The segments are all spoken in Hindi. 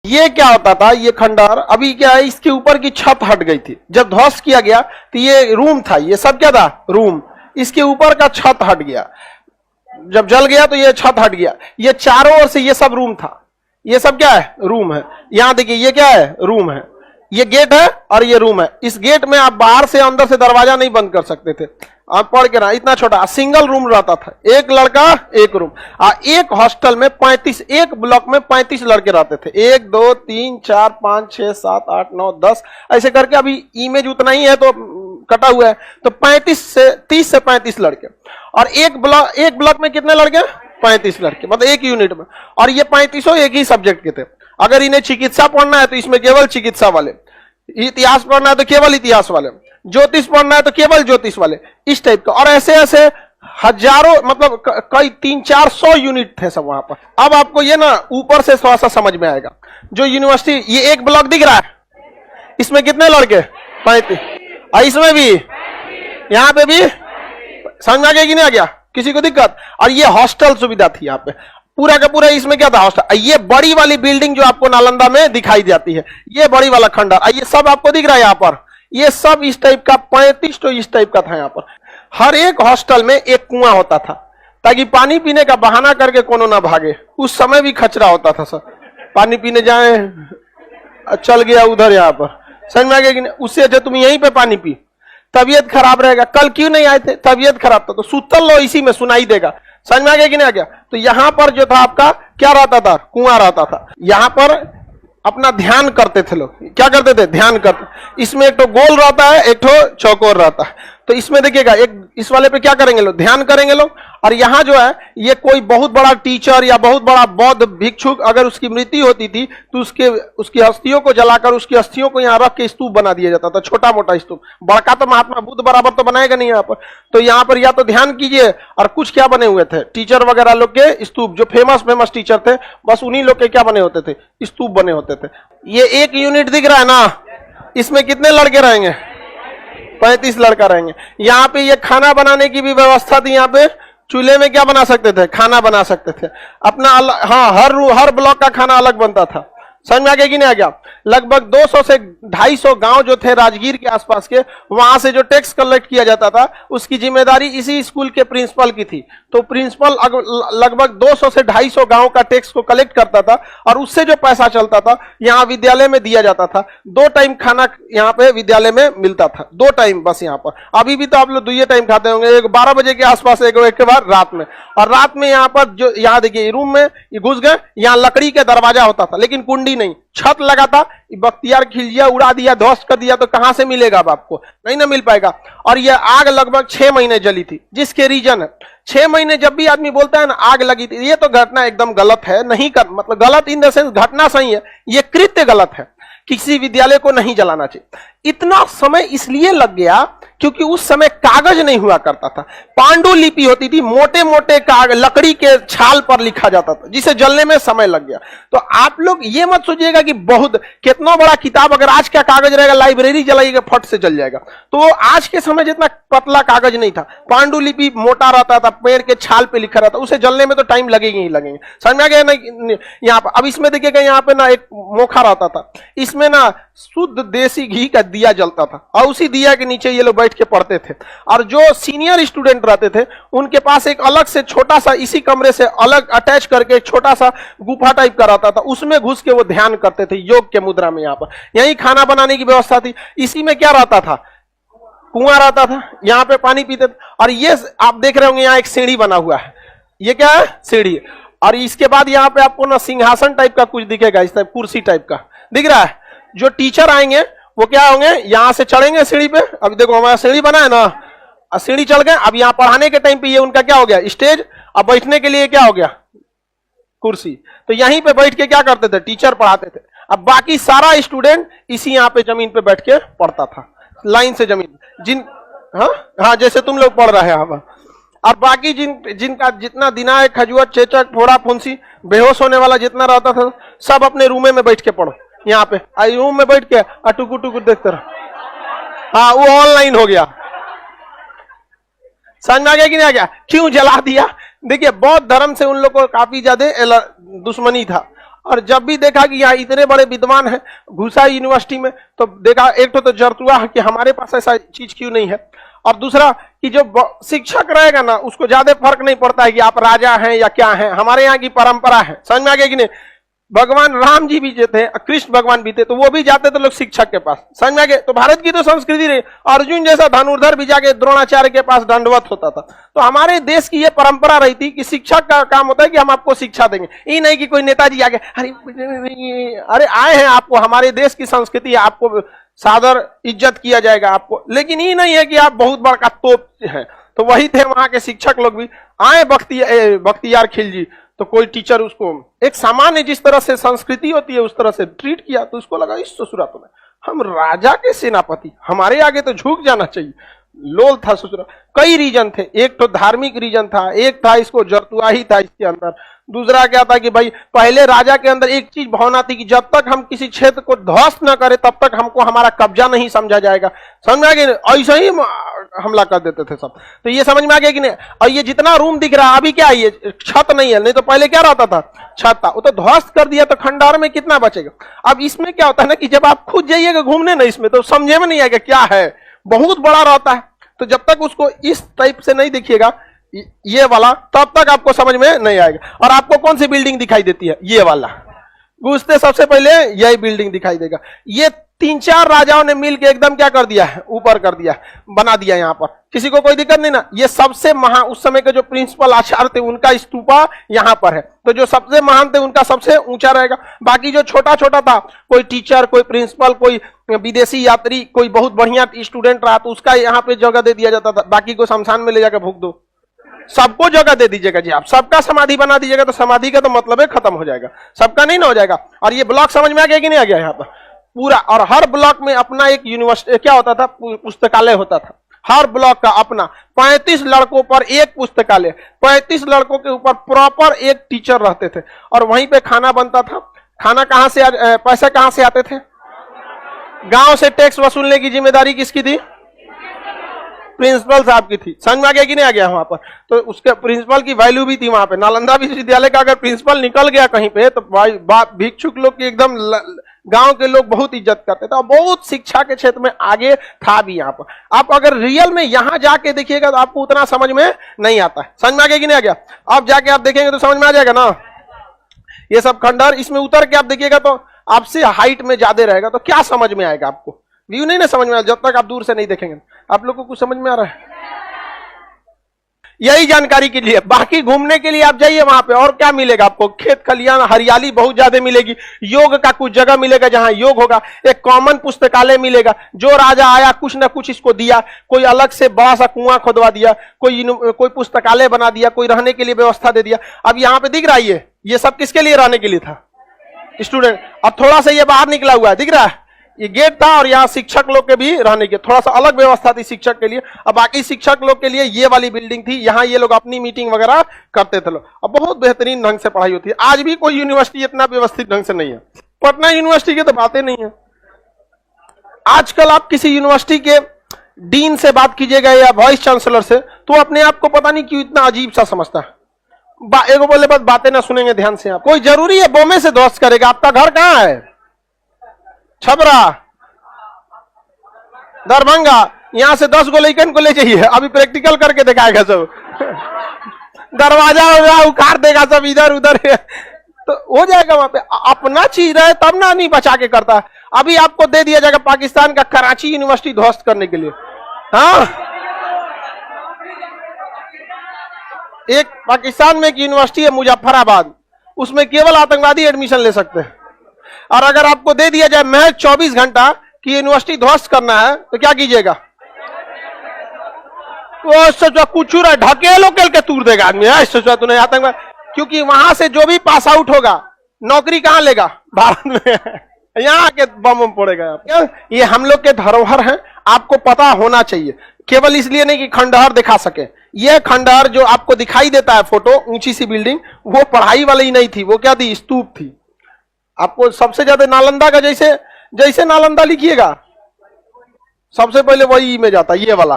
ये क्या होता था, ये खंडहर अभी क्या है, इसके ऊपर की छत हट गई थी। जब ध्वस्त किया गया तो ये रूम था, ये सब क्या था, रूम। इसके ऊपर का छत हट गया, जब जल गया तो ये छत हट गया। ये चारों ओर से ये सब रूम था, ये सब क्या है, रूम है। यहां देखिए ये क्या है, रूम है। ये गेट है और ये रूम है। इस गेट में आप बाहर से अंदर से दरवाजा नहीं बंद कर सकते थे। आप पढ़ के ना, इतना छोटा सिंगल रूम रहता था, एक लड़का एक रूम। एक हॉस्टल में 35, एक ब्लॉक में 35 लड़के रहते थे। 1 2 3 4 5 6 7 8 9 10 ऐसे करके, अभी इमेज उतना ही है तो कटा हुआ है, तो 30 से 35 लड़के। और एक ब्लॉक में कितने लड़के, 35 लड़के, मतलब एक यूनिट में। और ये 35 एक ही सब्जेक्ट के थे। अगर इन्हें चिकित्सा पढ़ना है तो इसमें केवल चिकित्सा वाले, इतिहास पढ़ना है तो केवल इतिहास वाले, ज्योतिष पढ़ना है तो केवल ज्योतिष वाले, इस टाइप का। और ऐसे ऐसे हजारों, मतलब कई 300-400 यूनिट थे सब वहां पर। अब आपको ये ना ऊपर से थोड़ा सा समझ में आएगा। जो यूनिवर्सिटी, ये एक ब्लॉक दिख रहा है, इसमें कितने लड़के, 35। और इसमें भी, यहाँ पे भी, समझ में आ गया कि नहीं आ गया, किसी को दिक्कत। और ये हॉस्टल सुविधा थी यहाँ पे, पूरा का पूरा इसमें क्या था, हॉस्टल। ये बड़ी वाली बिल्डिंग जो आपको नालंदा में दिखाई जाती है, ये बड़ी वाला खंडहर, ये सब आपको दिख रहा है यहाँ पर, ये सब इस टाइप का, 35 तो इस टाइप का था यहाँ पर। हर एक हॉस्टल में एक कुआं होता था, ताकि पानी पीने का बहाना करके कोनो ना भागे। उस समय भी खचरा होता था सर, पानी पीने जाए, चल गया उधर, यहाँ पर समझ में आ गया कि नहीं। उससे अच्छा तुम यहीं पे पानी पी, तबीयत खराब रहेगा। कल क्यों नहीं आए थे, तबीयत खराब था, तो सुतल लो, इसी में सुनाई देगा। समझ में आ गया कि नहीं आ गया। तो यहां पर जो था आपका क्या रहता था, कुआं रहता था। यहां पर अपना ध्यान करते थे लोग, क्या करते थे, ध्यान करते। इसमें एक तो गोल रहता है, एक तो चौकोर रहता है। तो इसमें देखिएगा, एक इस वाले पे क्या करेंगे लोग, ध्यान करेंगे लोग। और यहाँ जो है, ये कोई बहुत बड़ा टीचर या बहुत बड़ा बौद्ध भिक्षुक अगर उसकी मृत्यु होती थी तो उसकी अस्थियों को जलाकर उसकी अस्थियों को यहाँ रख के स्तूप बना दिया जाता था, छोटा मोटा स्तूप। बड़का तो महात्मा बुद्ध बराबर तो बनाएगा नहीं यहाँ पर। तो यहाँ पर या तो ध्यान कीजिए, और कुछ क्या बने हुए थे, टीचर वगैरह लोग के स्तूप, जो फेमस टीचर थे, बस उन्हीं लोग के क्या बने होते थे, स्तूप बने होते थे। ये एक यूनिट दिख रहा है ना, इसमें कितने लड़के रहेंगे, 35 लड़का रहेंगे। यहाँ पे ये खाना बनाने की भी व्यवस्था थी। यहाँ पे चूल्हे में क्या बना सकते थे, खाना बना सकते थे अपना। हाँ, हर ब्लॉक का खाना अलग बनता था। समझ में आ गया कि नहीं आ गया। लगभग 200 से 250 गांव जो थे राजगीर के आसपास के, वहां से जो टैक्स कलेक्ट किया जाता था, उसकी जिम्मेदारी इसी स्कूल के प्रिंसिपल की थी। तो प्रिंसिपल लगभग 200 से 250 गांव का टैक्स को कलेक्ट करता था, और उससे जो पैसा चलता था यहाँ विद्यालय में दिया जाता था। 2 टाइम खाना यहाँ पे विद्यालय में मिलता था, 2 टाइम बस। यहाँ पर अभी भी तो आप लोग 2 टाइम खाते होंगे, एक 12 बजे के आसपास, एक के बाद रात में। और रात में यहाँ पर जो, यहाँ देखिए रूम में घुस गए, यहाँ लकड़ी का दरवाजा होता था, लेकिन कुंडी नहीं, छत लगा था। बख्तियार खिलजिया उड़ा दिया, ध्वस्त कर दिया, तो कहां से मिलेगा अब आपको, नहीं ना मिल पाएगा। और यह आग लगभग 6 महीने जली थी, जिसके रीजन है 6 महीने। जब भी आदमी बोलता है ना आग लगी थी, ये तो घटना एकदम गलत है, नहीं कर, मतलब गलत इन द सेंस, घटना सही है, ये कृत्य गलत है। किसी विद्यालय को नहीं जलाना चाहिए। इतना समय इसलिए लग गया क्योंकि उस समय कागज नहीं हुआ करता था, पांडुलिपि होती थी, मोटे मोटे कागज, लकड़ी के छाल पर लिखा जाता था, जिसे जलने में समय लग गया। तो आप लोग ये मत सोचिएगा कि बहुत कितना बड़ा किताब, अगर आज का कागज रहेगा, लाइब्रेरी जलाइएगा, फट से जल जाएगा। तो आज के समय जितना पतला कागज नहीं था, पांडुलिपि मोटा रहता था, पेड़ के छाल पे लिखा रहता, उसे जलने में तो टाइम लगेगा ही लगेंगे। समझ में आ गया ना। यहाँ पर अब इसमें देखिएगा, यहाँ पे ना एक मोखा रहता था, इसमें ना शुद्ध देसी घी का दिया जलता था, और उसी दिया के नीचे ये लोग बैठ के पढ़ते थे। और जो सीनियर स्टूडेंट रहते थे, उनके पास एक अलग से छोटा सा, इसी कमरे से अलग अटैच करके एक छोटा सा गुफा टाइप का रहता था, उसमें घुस के वो ध्यान करते थे योग के मुद्रा में। यहाँ पर यही खाना बनाने की व्यवस्था थी। इसी में क्या रहता था, कुआं रहता था, यहाँ पे पानी पीते थे। और ये आप देख रहे होंगे, यहाँ एक सीढ़ी बना हुआ है, ये क्या है, सीढ़ी। और इसके बाद यहाँ पे आपको ना सिंहासन टाइप का कुछ दिखेगा, इस टाइप कुर्सी टाइप का दिख रहा है। जो टीचर आएंगे वो क्या होंगे, यहां से चढ़ेंगे सीढ़ी पे। अभी देखो हमारा सीढ़ी बना है ना, सीढ़ी चढ़ गए। अब यहाँ पढ़ाने के टाइम पे ये उनका क्या हो गया, स्टेज। अब बैठने के लिए क्या हो गया, कुर्सी। तो यहीं पे बैठ के क्या करते थे, टीचर पढ़ाते थे। अब बाकी सारा स्टूडेंट इसी यहाँ पे जमीन पे बैठ के पढ़ता था, लाइन से जमीन। हाँ, जैसे तुम लोग पढ़ रहे हैं। और बाकी जिनका जितना दिनाए, खजुआ, चेचक, फोड़ा, फुंसी, बेहोश होने वाला जितना रहता था, सब अपने रूमे में बैठ के पढ़ो। यहाँ पे रूम में बैठ के टुकु टुकु देखते रहो। हाँ, वो ऑनलाइन हो गया। समझ में आ गया कि नहीं आ गया, क्यों जला दिया। देखिए, बौद्ध धर्म से उन लोगों को काफी ज्यादा दुश्मनी था। और जब भी देखा कि यहाँ इतने बड़े विद्वान हैं, घुसा यूनिवर्सिटी में तो देखा एक तो जरतुआ है कि हमारे पास ऐसा चीज क्यों नहीं है, और दूसरा कि जो शिक्षक रहेगा ना उसको ज्यादा फर्क नहीं पड़ता है कि आप राजा हैं या क्या हैं, हमारे यहाँ की परंपरा है। समझ में आ गया कि नहीं? भगवान राम जी भी जो थे, कृष्ण भगवान भी थे, तो वो भी जाते थे लोग शिक्षक के पास। समझ में आ गया? तो भारत की तो संस्कृति रही, अर्जुन जैसा धनुर्धर भी जाके द्रोणाचार्य के पास दंडवत होता था। तो हमारे देश की ये परंपरा रही थी कि शिक्षक का काम होता है कि हम आपको शिक्षा देंगे, ये नहीं कि कोई नेताजी आगे अरे आए हैं, आपको हमारे देश की संस्कृति है, आपको सादर इज्जत किया जाएगा आपको, लेकिन ये नहीं है कि आप बहुत बड़ा तोप हैं। तो वही थे वहां के शिक्षक लोग भी आए, बख्तियार खिलजी, तो कोई टीचर उसको एक सामान्य जिस तरह से संस्कृति होती है उस तरह से ट्रीट किया, तो उसको लगा इस ससुरा तो हम राजा के सेनापति, हमारे आगे तो झुक जाना चाहिए। लोल था ससुरा। कई रीजन थे, एक तो धार्मिक रीजन था, एक था इसको जरतुआ ही था इसके अंदर, दूसरा क्या था कि भाई पहले राजा के अंदर एक चीज भावना थी कि जब तक हम किसी क्षेत्र को ध्वस्त न करें तब तक हमको हमारा कब्जा नहीं समझा जाएगा। समझ में आ गया? ऐसा ही हमला कर देते थे सब। तो ये समझ में आ गया कि नहीं? और ये जितना रूम दिख रहा है अभी क्या है, ये छत नहीं है, नहीं तो पहले क्या रहता था, छत था, वो तो ध्वस्त कर दिया, तो खंडहर में कितना बचेगा। अब इसमें क्या होता है ना कि जब आप खुद जाइएगा घूमने ना इसमें, तो समझे में नहीं आएगा क्या है, बहुत बड़ा रहता है। तो जब तक उसको इस टाइप से नहीं देखिएगा ये वाला, तब तक आपको समझ में नहीं आएगा। और आपको कौन सी बिल्डिंग दिखाई देती है? ये वाला। घुसते सबसे पहले यही बिल्डिंग दिखाई देगा। ये 3-4 राजाओं ने मिलकर एकदम क्या कर दिया है, ऊपर कर दिया, बना दिया। यहाँ पर किसी को कोई दिक्कत नहीं ना। ये सबसे महान उस समय के जो प्रिंसिपल आचार्य थे उनका स्तूपा यहाँ पर है, तो जो सबसे महान थे उनका सबसे ऊंचा रहेगा। बाकी जो छोटा छोटा था, कोई टीचर, कोई प्रिंसिपल, कोई विदेशी यात्री, कोई बहुत बढ़िया स्टूडेंट रहा, तो उसका यहाँ पे जगह दे दिया जाता था। बाकी को शमशान में ले जाकर भूख दो, सबको जगह दे दीजिएगा जी। आप सबका समाधि बना दीजिएगा तो समाधि का तो मतलब है खत्म हो जाएगा, सबका नहीं ना हो जाएगा। और ये ब्लॉक समझ में आ गया कि नहीं आ गया? यहाँ पर पूरा, और हर ब्लॉक में अपना एक यूनिवर्सिटी क्या होता था, पुस्तकालय होता था हर ब्लॉक का अपना। 35 लड़कों पर एक पुस्तकालय, 35 लड़कों के ऊपर प्रॉपर एक टीचर रहते थे, और वहीं पे खाना बनता था। खाना कहां से पैसे कहां से आते थे? गांव से टैक्स वसूलने की जिम्मेदारी किसकी थी? प्रिंसिपल साहब की थी। समझ में आ गया कि नहीं आ गया? वहां पर तो उसके प्रिंसिपल की वैल्यू भी थी वहां पे। नालंदा विश्वविद्यालय का अगर प्रिंसिपल निकल गया कहीं पे तो भाई भिक्षुक लोग की एकदम गांव के लोग बहुत इज्जत करते थे, और बहुत शिक्षा के क्षेत्र में आगे था भी यहाँ पर। आप अगर रियल में यहाँ जाके देखिएगा तो आपको उतना समझ में नहीं आता है। समझ में आ गया कि नहीं आ गया? अब जाके आप देखेंगे तो समझ में आ जाएगा ना। ये सब खंडहर, इसमें उतर के आप देखिएगा तो आपसे हाइट में ज्यादा रहेगा, तो क्या समझ में आएगा आपको? व्यू नहीं ना समझ में आएगा जब तक आप दूर से नहीं देखेंगे। आप लोग को कुछ समझ में आ रहा है? यही जानकारी के लिए, बाकी घूमने के लिए आप जाइए वहां पे, और क्या मिलेगा आपको? खेत खलियान, हरियाली बहुत ज्यादा मिलेगी। योग का कुछ जगह मिलेगा जहां योग होगा। एक कॉमन पुस्तकालय मिलेगा, जो राजा आया कुछ ना कुछ इसको दिया, कोई अलग से बड़ा सा कुआं खोदवा दिया, कोई पुस्तकालय बना दिया, कोई रहने के लिए व्यवस्था दे दिया। अब यहाँ पे दिख रहा है ये सब किसके लिए रहने के लिए था? स्टूडेंट। अब थोड़ा सा ये बाहर निकला हुआ है, दिख रहा है? ये गेट था, और यहाँ शिक्षक लोग के भी रहने के थोड़ा सा अलग व्यवस्था थी शिक्षक के लिए। अब बाकी शिक्षक लोग के लिए ये वाली बिल्डिंग थी, यहाँ ये लोग अपनी मीटिंग वगैरह करते थे लोग। अब बहुत बेहतरीन ढंग से पढ़ाई होती है। आज भी कोई यूनिवर्सिटी इतना व्यवस्थित ढंग से नहीं है। पटना यूनिवर्सिटी की तो बातें नहीं है। आजकल आप किसी यूनिवर्सिटी के डीन से बात कीजिएगा या वाइस चांसलर से, तो अपने आप को पता नहीं क्यों इतना अजीब सा समझता है। एगो बोले बस बातें ना सुनेंगे ध्यान से। आप कोई जरूरी है बॉम्बे से ध्वस्त करेगा? आपका घर कहाँ है? छबरा, दरभंगा। यहां से 10 गो लड़कन को ले जाइए, अभी प्रैक्टिकल करके दिखाएगा सब। दरवाजा उखाड़ देगा सब इधर उधर, तो हो जाएगा वहां पे। अपना चीज रहे तब ना नहीं बचा के करता। अभी आपको दे दिया जाएगा पाकिस्तान का कराची यूनिवर्सिटी ध्वस्त करने के लिए। हाँ, एक पाकिस्तान में एक यूनिवर्सिटी है मुजफ्फराबाद, उसमें केवल आतंकवादी एडमिशन ले सकते हैं। और अगर आपको दे दिया जाए महज 24 घंटा कि यूनिवर्सिटी ध्वस्त करना है, तो क्या कीजिएगा? वो सोचा कुछ ढकेलो के तूर देगा आदमी। सोचा तूने आतंकवाद, क्योंकि वहां से जो भी पास आउट होगा नौकरी कहां लेगा? भारत में। यहाँ के बम फोड़ेगा। ये हम लोग के धरोहर हैं, आपको पता होना चाहिए। केवल इसलिए नहीं कि खंडहर दिखा सके। ये खंडहर जो आपको दिखाई देता है फोटो, ऊंची सी बिल्डिंग, वो पढ़ाई वाली नहीं थी, वो क्या थी? स्तूप थी। आपको सबसे ज्यादा नालंदा का जैसे नालंदा लिखिएगा सबसे पहले वही में जाता, ये वाला।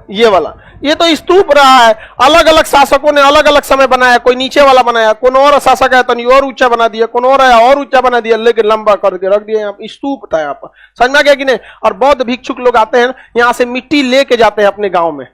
ये वाला, ये तो स्तूप रहा है। अलग अलग शासकों ने अलग अलग समय बनाया, कोई नीचे वाला बनाया, कौन और शासक है तो और ऊंचा बना दिया, कौन और है और ऊंचा बना दिया, लेकिन लंबा करके रख दिया। यहाँ स्तूप था यहाँ पर, समझ में आ गया कि नहीं। और बौद्ध भिक्षुक लोग आते हैं यहाँ से मिट्टी लेके जाते हैं अपने गांव में,